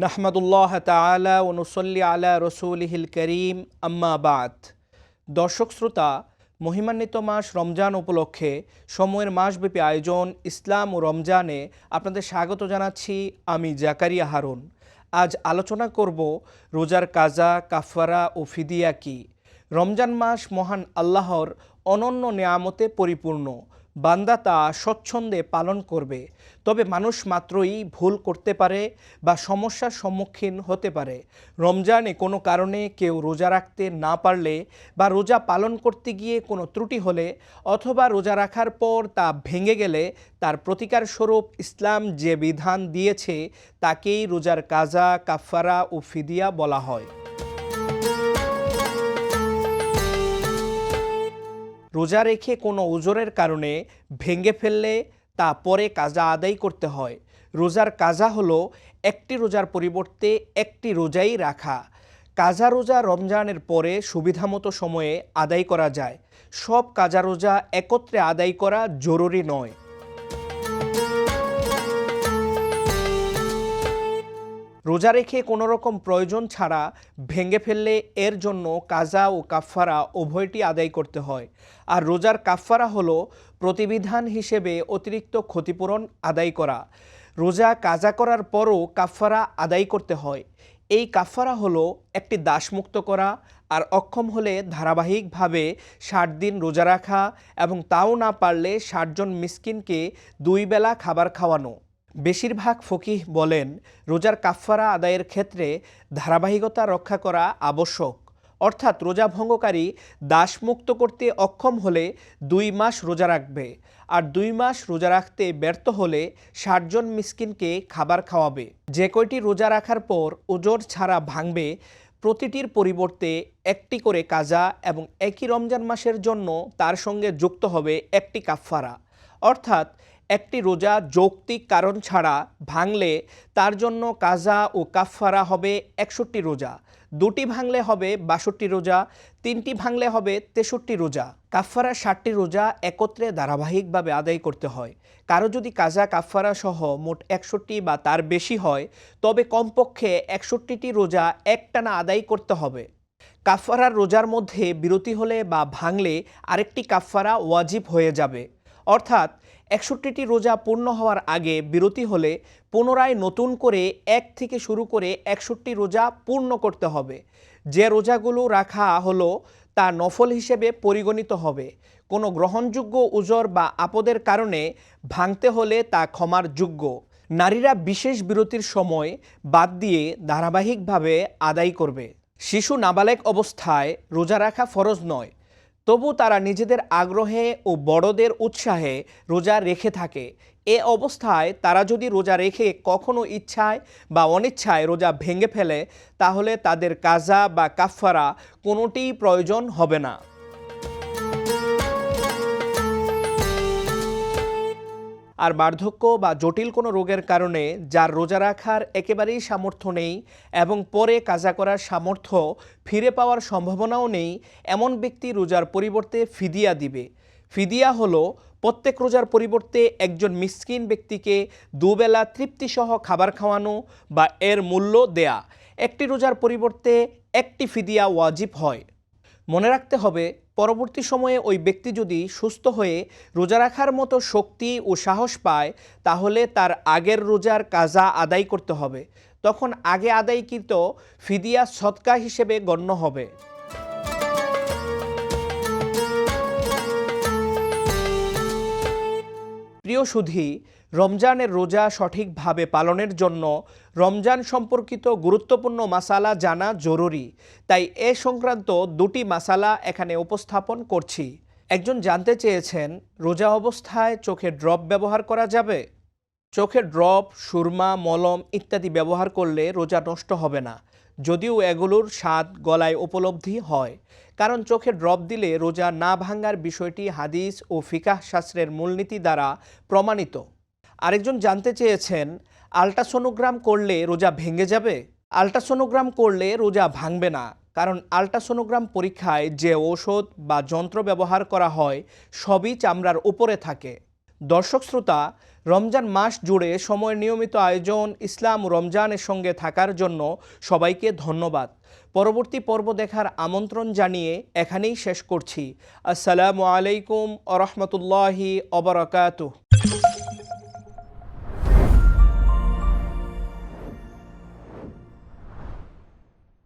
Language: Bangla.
নাহমাদুল্লাহ তাআলা ওয়া নুসাল্লি আলা রাসূলিহিল কারীম আম্মা বাদ। দর্শক শ্রোতা, মহিমান্বিত মাস রমজান উপলক্ষে সময়ের মাসব্যাপী আয়োজন ইসলাম ও রমজানে আপনাদের স্বাগত জানাচ্ছি। আমি জাকারিয়া হারুন। আজ আলোচনা করব রোজার কাজা, কাফারা ও ফিদিয়া কি। রমজান মাস মহান আল্লাহর অনন্য নেয়ামতে পরিপূর্ণ। বান্দা তা স্বচ্ছন্দে পালন করবে, তবে মানুষ মাত্রই ভুল করতে পারে বা সমস্যার সম্মুখীন হতে পারে। রমজানে কোনো কারণে কেউ রোজা রাখতে না পারলে বা রোজা পালন করতে গিয়ে কোনো ত্রুটি হলে অথবা রোজা রাখার পর তা ভেঙে গেলে তার প্রতিকার স্বরূপ ইসলাম যে বিধান দিয়েছে তাকেই রোজার কাজা, কাফারা ও ফিদিয়া বলা হয়। রোজা রেখে কোনো ওজরের কারণে ভেঙে ফেললে তা পরে কাজা আদায় করতে হয়। রোজার কাজা হলো একটি রোজার পরিবর্তে একটি রোজাই রাখা। কাজা রোজা রমজানের পরে সুবিধামতো সময়ে আদায় করা যায়। সব কাজা রোজা একত্রে আদায় করা জরুরি নয়। রোজা রেখে কোনো রকম প্রয়োজন ছাড়া ভেঙে ফেললে এর জন্য কাজা ও কাফারা উভয়টি আদায় করতে হয়। আর রোজার কাফারা হলো প্রতিবিধান হিসেবে অতিরিক্ত ক্ষতিপূরণ আদায় করা। রোজা কাজা করার পরও কাফারা আদায় করতে হয়। এই কাফারা হলো একটি দাসমুক্ত করা, আর অক্ষম হলে ধারাবাহিকভাবে 60 দিন রোজা রাখা এবং তাও না পারলে 60 জন মিসকিনকে 2 বেলা খাবার খাওয়ানো। বেশিরভাগ ফকিহ বলেন রোজার কাফারা আদায়ের ক্ষেত্রে ধারাবাহিকতা রক্ষা করা আবশ্যক। অর্থাৎ রোজা ভঙ্গকারী দাসমুক্ত করতে অক্ষম হলে 2 মাস রোজা রাখবে, আর 2 মাস রোজা রাখতে ব্যর্থ হলে 60 জন মিসকিনকে খাবার খাওয়াবে। যে কয়টি রোজা রাখার পর ওজর ছাড়া ভাঙবে প্রতিটির পরিবর্তে একটি করে কাজা এবং একই রমজান মাসের জন্য তার সঙ্গে যুক্ত হবে একটি কাফারা। অর্থাৎ একটি রোজা যৌক্তিক কারণ ছাড়া ভাঙলে তার জন্য কাজা ও কাফারা হবে 61 রোজা, 2টি ভাঙলে হবে 62 রোজা, 3টি ভাঙলে হবে 63 রোজা। কাফারা 60টি রোজা একত্রে ধারাবাহিকভাবে আদায় করতে হয়। কারো যদি কাজা কাফারা সহ মোট 61 বা তার বেশি হয় তবে কমপক্ষে 61টি রোজা একটানা আদায় করতে হবে। কাফারার রোজার মধ্যে বিরতি হলে বা ভাঙলে আরেকটি কাফারা ওয়াজিব হয়ে যাবে। অর্থাৎ 61টি রোজা পূর্ণ হওয়ার আগে বিরতি হলে পুনরায় নতুন করে 1 থেকে শুরু করে 61 রোজা পূর্ণ করতে হবে। যে রোজাগুলো রাখা হলো তা নফল হিসেবে পরিগণিত হবে। কোনো গ্রহণযোগ্য উজর বা আপদের কারণে ভাঙতে হলে তা ক্ষমার যোগ্য। নারীরা বিশেষ বিরতির সময় বাদ দিয়ে ধারাবাহিকভাবে আদায় করবে। শিশু নাবালেগ অবস্থায় রোজা রাখা ফরজ নয়, তবু তারা নিজেদের আগ্রহে ও বড়দের উৎসাহে রোজা রেখে থাকে। এ অবস্থায় তারা যদি রোজা রেখে কখনো ইচ্ছায় বা অনিচ্ছায় রোজা ভেঙে ফেলে তাহলে তাদের কাজা বা কাফারা কোনোটিই প্রয়োজন হবে না। আর বার্ধক্য বা জটিল কোনো রোগের কারণে যার রোজা রাখার একেবারেই সামর্থ্য নেই এবং পরে কাজা করার সামর্থ্য ফিরে পাওয়ার সম্ভাবনাও নেই, এমন ব্যক্তি রোজার পরিবর্তে ফিদিয়া দিবে। ফিদিয়া হলো প্রত্যেক রোজার পরিবর্তে একজন মিসকিন ব্যক্তিকে 2 বেলা তৃপ্তিসহ খাবার খাওয়ানো বা এর মূল্য দেয়া। একটি রোজার পরিবর্তে একটি ফিদিয়া ওয়াজিব হয়। মনে রাখতে হবে, পরবর্তী সময়ে ওই ব্যক্তি যদি সুস্থ হয়ে রোজা রাখার মতো শক্তি ও সাহস পায় তাহলে তার আগের রোজার কাজা আদায় করতে হবে। তখন আগে আদায়কৃত ফিদিয়া সদকা হিসেবে গণ্য হবে। প্রিয় সুধী, রমজানের রোজা সঠিকভাবে পালনের জন্য রমজান সম্পর্কিত গুরুত্বপূর্ণ মাসালা জানা জরুরি। তাই এ সংক্রান্ত 2টি মাসালা এখানে উপস্থাপন করছি। একজন জানতে চেয়েছেন, রোজা অবস্থায় চোখে ড্রপ ব্যবহার করা যাবে? চোখে ড্রপ, সুরমা, মলম ইত্যাদি ব্যবহার করলে রোজা নষ্ট হবে না, যদিও এগুলোর স্বাদ গলায় উপলব্ধি হয়। কারণ চোখে ড্রপ দিলে রোজা না ভাঙার বিষয়টি হাদিস ও ফিকাহ শাস্ত্রের মূলনীতি দ্বারা প্রমাণিত। আরেকজন জানতে চেয়েছেন, আল্ট্রাসোনোগ্রাম করলে রোজা ভেঙে যাবে? আল্ট্রাসোনোগ্রাম করলে রোজা ভাঙবে না, কারণ আল্ট্রাসোনোগ্রাম পরীক্ষায় যে ঔষধ বা যন্ত্র ব্যবহার করা হয় সবই চামড়ার উপরে থাকে। দর্শক শ্রোতা, রমজান মাস জুড়ে সময়ের নিয়মিত আয়োজন ইসলাম ও রমজানের সঙ্গে থাকার জন্য সবাইকে ধন্যবাদ। পরবর্তী পর্ব দেখার আমন্ত্রণ জানিয়ে এখানেই শেষ করছি। আসসালামু আলাইকুম ওয়া রাহমাতুল্লাহি ওয়া বারাকাতুহু।